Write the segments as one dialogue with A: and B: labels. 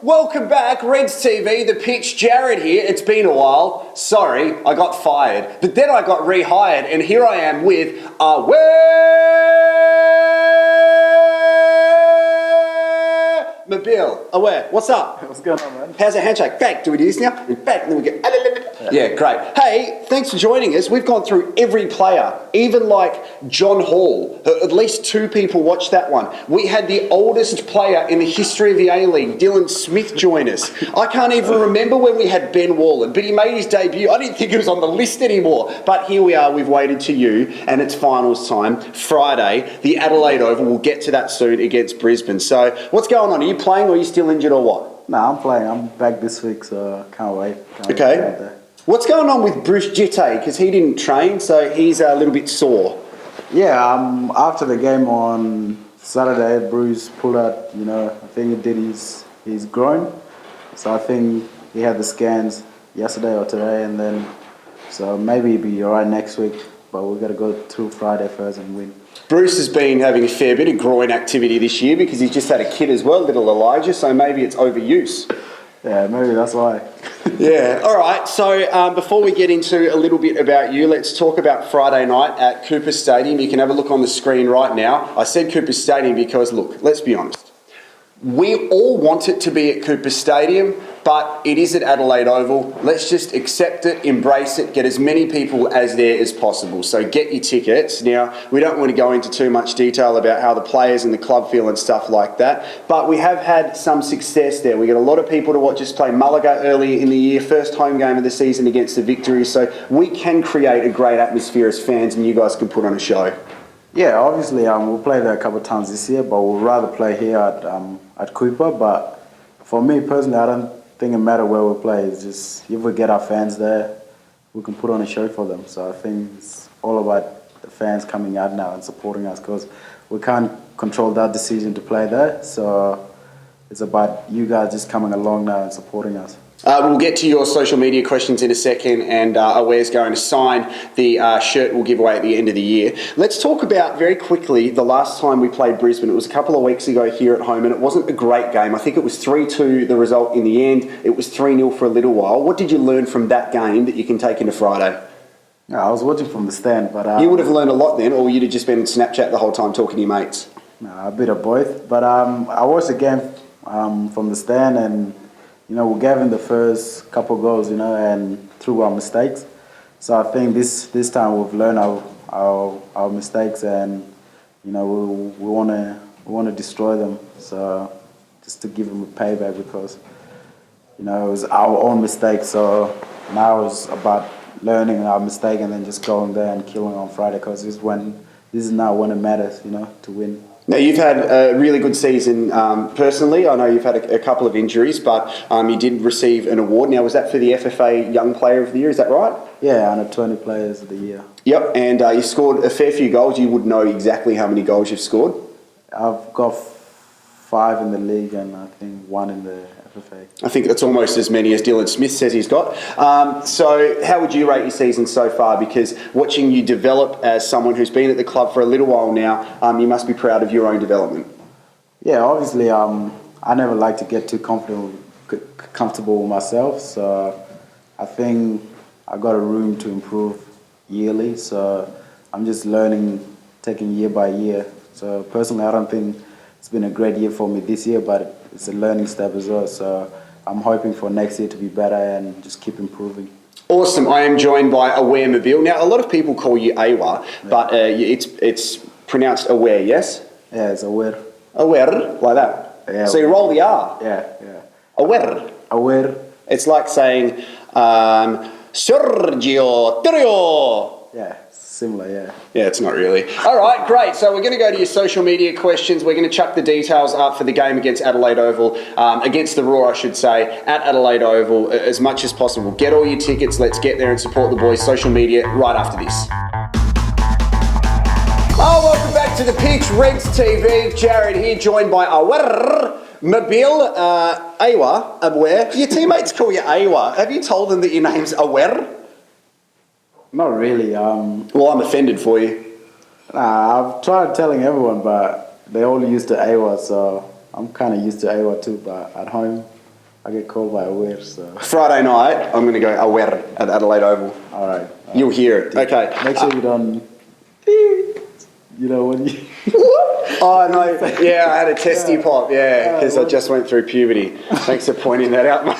A: Welcome back, Reds TV, the pitch, Jarrod here. It's been a while. Sorry, I got fired. But then I got rehired, and here I am with Awer Mabil. Awer, what's up?
B: What's going on, man?
A: How's our handshake? Back. Do we do this now? Back, and then we go. Yeah, great. Hey, thanks for joining us. We've gone through every player, even like John Hall. At least 2 people watched that one. We had the oldest player in the history of the A-League, Dylan Smith, join us. I can't even remember when we had Ben Wallen, but he made his debut. I didn't think he was on the list anymore. But here we are. We've waited to you, and it's finals time. Friday, the Adelaide Oval. We'll get to that soon against Brisbane. So what's going on? Are you playing or are you still injured or what?
B: No, I'm playing. I'm back this week, so can't wait.
A: Okay. What's going on with Bruce Jitte? Because he didn't train, so he's a little bit sore.
B: Yeah, after the game on Saturday, Bruce pulled out, I think he did his groin. So I think he had the scans yesterday or today, and then, so maybe he'll be all right next week, but we've got to go through Friday first and win.
A: Bruce has been having a fair bit of groin activity this year because he's just had a kid as well, little Elijah, so maybe it's overuse.
B: Yeah, maybe that's why.
A: Yeah, all right. So before we get into a little bit about you, let's talk about Friday night at Cooper Stadium. You can have a look on the screen right now. I said Cooper Stadium because, look, let's be honest. We all want it to be at Cooper Stadium, but it is at Adelaide Oval. Let's just accept it, embrace it, get as many people as there as possible. So get your tickets. Now, we don't want to go into too much detail about how the players and the club feel and stuff like that, but we have had some success there. We got a lot of people to watch us play Malaga earlier in the year, first home game of the season against the Victory, so we can create a great atmosphere as fans and you guys can put on a show.
B: Yeah, obviously we'll play there a couple of times this year, but we'll rather play here at Cooper. But for me personally, I don't think it matters where we play. It's just if we get our fans there, we can put on a show for them. So I think it's all about the fans coming out now and supporting us because we can't control that decision to play there. So it's about you guys just coming along now and supporting us.
A: We'll get to your social media questions in a second, and Awer's going to sign the shirt we'll give away at the end of the year. Let's talk about, very quickly, the last time we played Brisbane. It was a couple of weeks ago here at home, and it wasn't a great game. I think it was 3-2 the result in the end. It was 3-0 for a little while. What did you learn from that game that you can take into Friday?
B: Yeah, I was watching from the stand, but...
A: you would have learned a lot then, or you'd have just been on Snapchat the whole time talking to your mates?
B: No, a bit of both. But I watched the game from the stand, and... we gave him the first couple goals, and through our mistakes. So I think this time we've learned our mistakes, and we want to destroy them. So just to give them a payback because it was our own mistake. So now it's about learning our mistake and then just going there and killing on Friday because this is now when it matters, to win.
A: Now, you've had a really good season personally. I know you've had a couple of injuries, but you did receive an award. Now, was that for the FFA Young Player of the Year? Is that right?
B: Yeah, under 20 Players of the Year.
A: Yep, and you scored a fair few goals. You would know exactly how many goals you've scored.
B: I've got 5 in the league and I think 1 in the FFA.
A: I think that's almost as many as Dylan Smith says he's got. So how would you rate your season so far? Because watching you develop as someone who's been at the club for a little while now, you must be proud of your own development.
B: Yeah, obviously I never like to get too comfortable with myself. So I think I got a room to improve yearly. So I'm just learning, taking year by year. So personally, I don't think it's been a great year for me this year, but it's a learning step as well. So I'm hoping for next year to be better and just keep improving.
A: Awesome. I am joined by Awer Mabil. Now, a lot of people call you Awer, but it's pronounced Awer, yes?
B: Yeah, it's Awer.
A: Awer, like that.
B: Yeah.
A: So you roll the R.
B: Yeah.
A: Awer.
B: Awer.
A: It's like saying Sergio Terrio.
B: Yeah, similar, yeah.
A: Yeah, it's not really. All right, great. So we're going to go to your social media questions. We're going to chuck the details up for the game against Adelaide Oval, against the Roar, I should say, at Adelaide Oval as much as possible. Get all your tickets. Let's get there and support the boys. Social media right after this. Oh, welcome back to the pitch, Reds TV. Jarrod here, joined by Awer Mabil. Awer. Your teammates call you Awer. Have you told them that your name's Awer?
B: Not really.
A: Well, I'm offended for you.
B: I've tried telling everyone, but they all used to Awer, so I'm kind of used to Awer too. But at home, I get called by Awer, so.
A: Friday night, I'm going to go Awer at Adelaide Oval.
B: All right.
A: You'll hear it. Okay.
B: Make sure you don't. You know what you.
A: Oh, no. Yeah, I had a testy pop. Yeah, because I just went through puberty. Thanks for pointing that out, mate.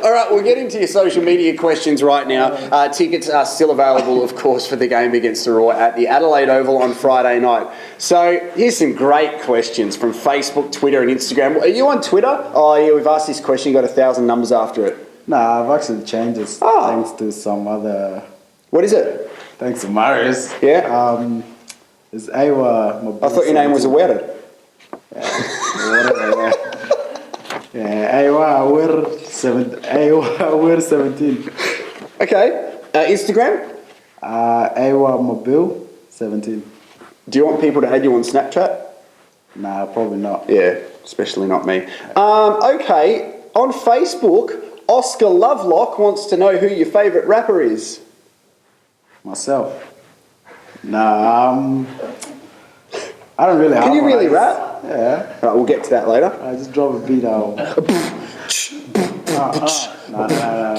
A: All right, we'll get into your social media questions right now. Tickets are still available, of course, for the game against the Roar at the Adelaide Oval on Friday night. So here's some great questions from Facebook, Twitter and Instagram. Are you on Twitter? Oh, yeah, we've asked this question. You got 1,000 numbers after it.
B: Nah, I've actually changed it thanks to some other.
A: What is it?
B: Thanks to Marius.
A: Yeah?
B: It's Awer Mabil.
A: I thought your name was Awer.
B: Yeah, Awer 17.
A: Okay. Instagram?
B: Awer Mabil 17.
A: Do you want people to add you on Snapchat?
B: Nah, probably not.
A: Yeah, especially not me. Okay, on Facebook, Oscar Lovelock wants to know who your favourite rapper is.
B: Myself. Nah, I don't really.
A: Can you really rap?
B: Yeah.
A: All right, we'll get to that later.
B: I just drop a beat out. No.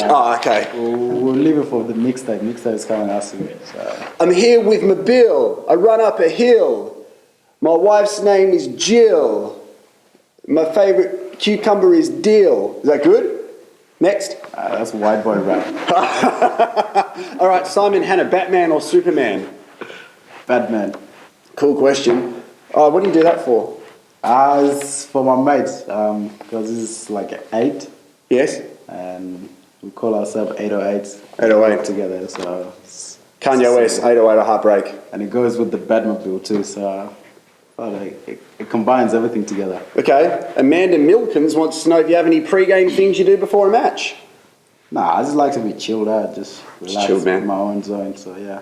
A: Oh, okay.
B: We'll leave it for the mixtape. Mixtape is coming out soon. So.
A: I'm here with Mabil. I run up a hill. My wife's name is Jill. My favourite cucumber is dill. Is that good? Next.
B: That's white boy rap.
A: All right, Simon Hanna, Batman or Superman?
B: Batman.
A: Cool question. Oh, what do you do that for?
B: It's for my mates, because it's like 8,
A: Yes?
B: and we call ourselves 808s.
A: 808.
B: Together, so.
A: Kanye West, 808 or Heartbreak.
B: And it goes with the Batmobile too, so it combines everything together.
A: Okay. Amanda Milkins wants to know if you have any pre-game things you do before a match.
B: Nah, I just like to be chilled out, just relax
A: chilled, man.
B: in my own zone, so yeah.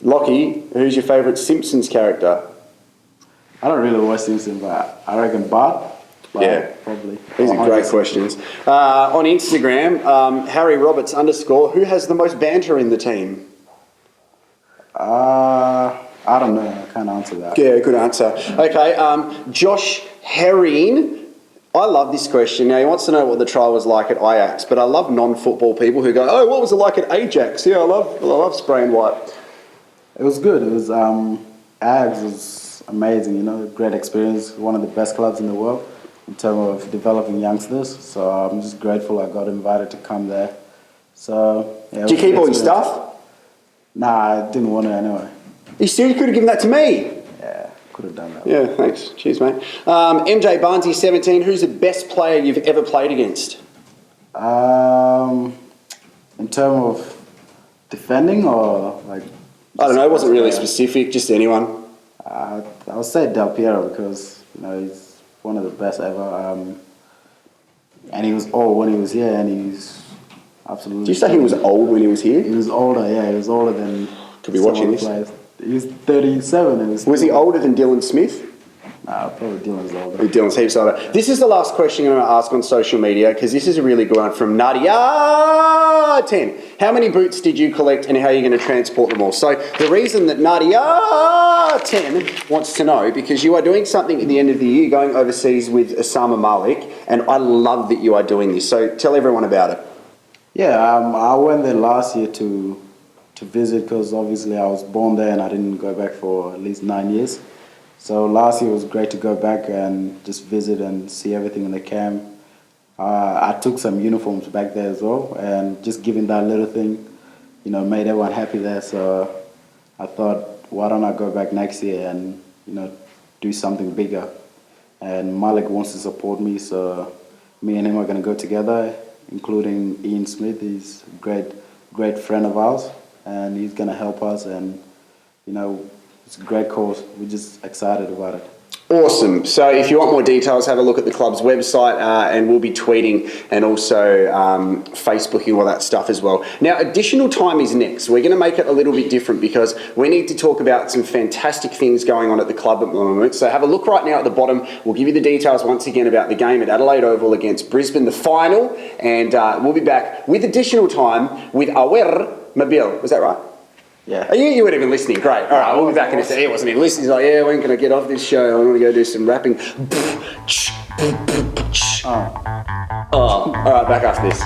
A: Lockie, who's your favourite Simpsons character?
B: I don't really watch Simpsons, but I reckon Bart.
A: Yeah.
B: Probably.
A: These are great questions. On Instagram, Harry Roberts _ who has the most banter in the team?
B: I don't know. I can't answer that.
A: Yeah, good answer. Okay, Josh Herring. I love this question. Now, he wants to know what the trial was like at Ajax, but I love non-football people who go, oh, what was it like at Ajax? Yeah, I love spraying white.
B: It was good. It was, Ajax was amazing, you know, great experience. One of the best clubs in the world in terms of developing youngsters. So I'm just grateful I got invited to come there. So, yeah.
A: Did you keep all your stuff?
B: Nah, I didn't want it anyway.
A: You serious? You could have given that to me.
B: Yeah, could have done that.
A: Yeah, thanks. Cheers, mate. MJ Barnesy, 17. Who's the best player you've ever played against?
B: In terms of defending or like...
A: I don't know. It wasn't really specific. Just anyone.
B: I would say Del Piero because, you know, he's one of the best ever. And he was old when he was here, and he's absolutely...
A: Did you say he was old when he was here?
B: He was older, yeah. He was older than...
A: Could be watching this.
B: Players. He was 37. And
A: was he older than Dylan Smith?
B: Nah, probably Dylan's older.
A: Dylan's heaps older. This is the last question I'm going to ask on social media because this is a really good one from Nadia 10. How many boots did you collect and how are you going to transport them all? So the reason that Nadia 10 wants to know, because you are doing something at the end of the year, going overseas with Osama Malik, and I love that you are doing this. So tell everyone about it.
B: Yeah, I went there last year to visit because obviously I was born there and I didn't go back for at least 9 years. So last year was great to go back and just visit and see everything in the camp. I took some uniforms back there as well, and just giving that little thing, you know, made everyone happy there. So I thought, why don't I go back next year and, you know, do something bigger? And Malik wants to support me, so me and him are going to go together, including Ian Smith. He's a great friend of ours, and he's going to help us, and, you know, it's a great cause. We're just excited about it.
A: Awesome. So if you want more details, have a look at the club's website and we'll be tweeting and also Facebooking all that stuff as well. Now, additional time is next. We're going to make it a little bit different because we need to talk about some fantastic things going on at the club at the moment. So have a look right now at the bottom. We'll give you the details once again about the game at Adelaide Oval against Brisbane, the final, and we'll be back with additional time with Awer Mabil. Was that right?
B: Yeah.
A: You weren't even listening. Great. All right, we'll be back in a second. He wasn't even listening. He's like, yeah, when can I get off this show? I want to go do some rapping. Oh, all right, back after this.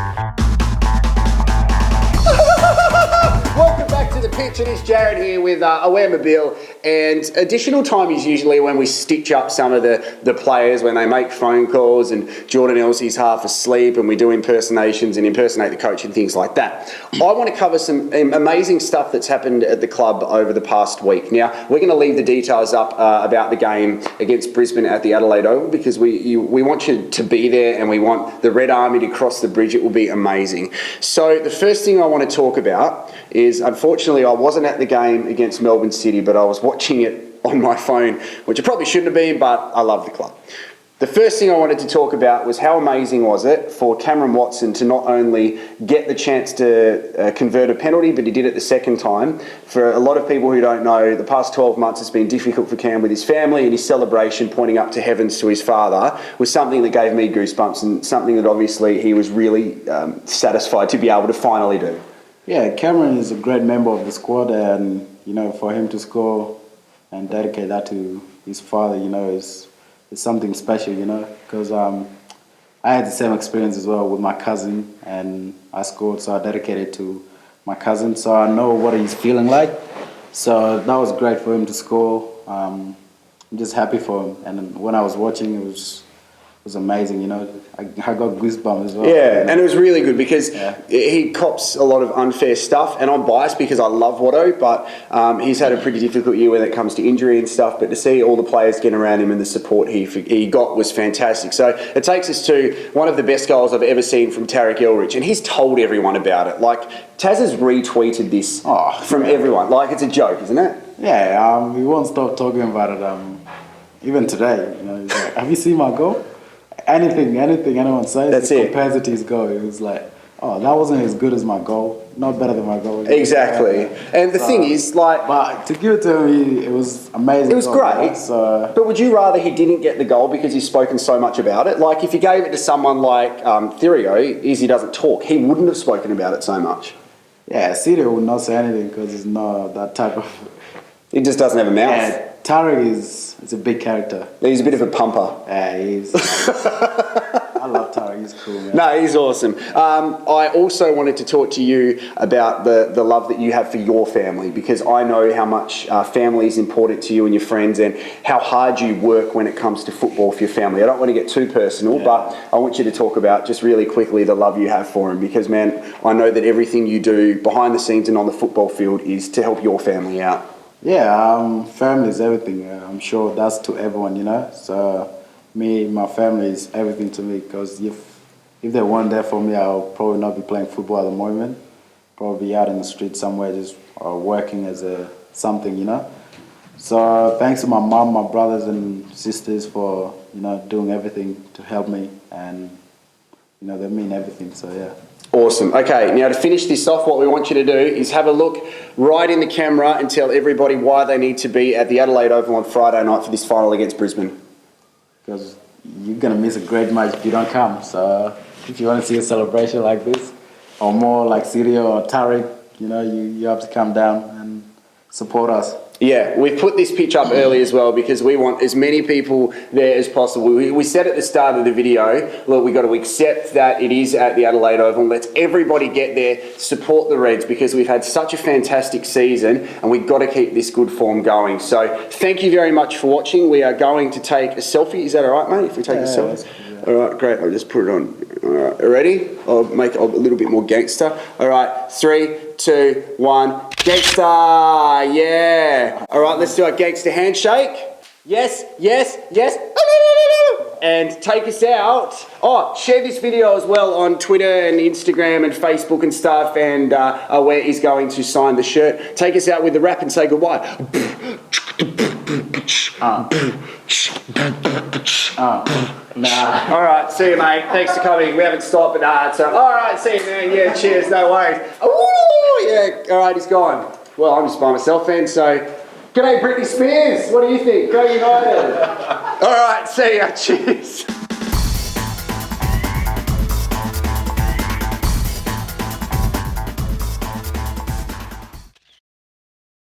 A: Welcome back to the pitch. It is Jarrod here with Awer Mabil, and additional time is usually when we stitch up some of the players when they make phone calls and Jordan Elsie's half asleep and we do impersonations and impersonate the coach and things like that. I want to cover some amazing stuff that's happened at the club over the past week. Now, we're going to leave the details up about the game against Brisbane at the Adelaide Oval because we want you to be there and we want the Red Army to cross the bridge. It will be amazing. So the first thing I want to talk about is, unfortunately, I wasn't at the game against Melbourne City, but I was watching it on my phone, which I probably shouldn't have been, but I love the club. The first thing I wanted to talk about was how amazing was it for Cameron Watson to not only get the chance to convert a penalty, but he did it the second time. For a lot of people who don't know, the past 12 months has been difficult for Cam with his family, and his celebration pointing up to heavens to his father was something that gave me goosebumps and something that obviously he was really satisfied to be able to finally do.
B: Yeah, Cameron is a great member of the squad, and for him to score and dedicate that to his father, is something special, because I had the same experience as well with my cousin, and I scored, so I dedicated to my cousin, so I know what he's feeling like. So that was great for him to score. I'm just happy for him, and when I was watching, it was amazing, I got goosebumps as well.
A: Yeah, and it was really good because he cops a lot of unfair stuff, and I'm biased because I love Watto, but he's had a pretty difficult year when it comes to injury and stuff, but to see all the players get around him and the support he got was fantastic. So it takes us to one of the best goals I've ever seen from Tarek Elrich, and he's told everyone about it. Like, Taz has retweeted this from everyone. Like, it's a joke, isn't it?
B: Yeah, he won't stop talking about it. Even today, he's like, have you seen my goal? Anything anyone says, he compares it to his goal. It was like, oh, that wasn't as good as my goal. Not better than my goal.
A: Exactly. And the thing is, like...
B: But to give it to him, it was amazing.
A: It was great.
B: Right? So,
A: but would you rather he didn't get the goal because he's spoken so much about it? Like, if you gave it to someone like Thirio, Izzy doesn't talk, he wouldn't have spoken about it so much.
B: Yeah, Thirio would not say anything because he's not that type of...
A: He just doesn't have a mouth.
B: Yeah, Tarek is a big character.
A: He's a bit of a pumper.
B: Yeah, he is. I love Tarek, he's cool, man.
A: No, he's awesome. I also wanted to talk to you about the love that you have for your family, because I know how much family is important to you and your friends and how hard you work when it comes to football for your family. I don't want to get too personal, but I want you to talk about just really quickly the love you have for them, because, man, I know that everything you do behind the scenes and on the football field is to help your family out.
B: Yeah, family is everything. I'm sure that's to everyone, So my family is everything to me, because if they weren't there for me, I'll probably not be playing football at the moment. Probably out in the street somewhere, just working as something, So thanks to my mom, my brothers and sisters for doing everything to help me, and they mean everything. So yeah.
A: Awesome. Okay, now to finish this off, what we want you to do is have a look right in the camera and tell everybody why they need to be at the Adelaide Oval on Friday night for this final against Brisbane.
B: Because you're going to miss a great match if you don't come. So if you want to see a celebration like this, or more like Sirio or Tarek, you have to come down and support us.
A: Yeah, we've put this pitch up early as well because we want as many people there as possible. We said at the start of the video, look, we've got to accept that it is at the Adelaide Oval. Let's everybody get there, support the Reds, because we've had such a fantastic season and we've got to keep this good form going. So thank you very much for watching. We are going to take a selfie. Is that all right, mate, if we take a selfie? All right, great. I'll just put it on. All right, ready? I'll make it a little bit more gangster. All right, 3, 2, 1. Gangster, yeah. All right, let's do a gangster handshake. Yes, yes, yes. And take us out. Oh, share this video as well on Twitter and Instagram and Facebook and stuff, and Awer is going to sign the shirt. Take us out with the rap and say goodbye. All right, see you, mate. Thanks for coming. We haven't stopped, but so all right, see you, man. Yeah, cheers. No worries. Ooh, yeah. All right, he's gone. Well, I'm just by myself then. So, g'day, Britney Spears. What do you think? Go United. All right, see ya. Cheers.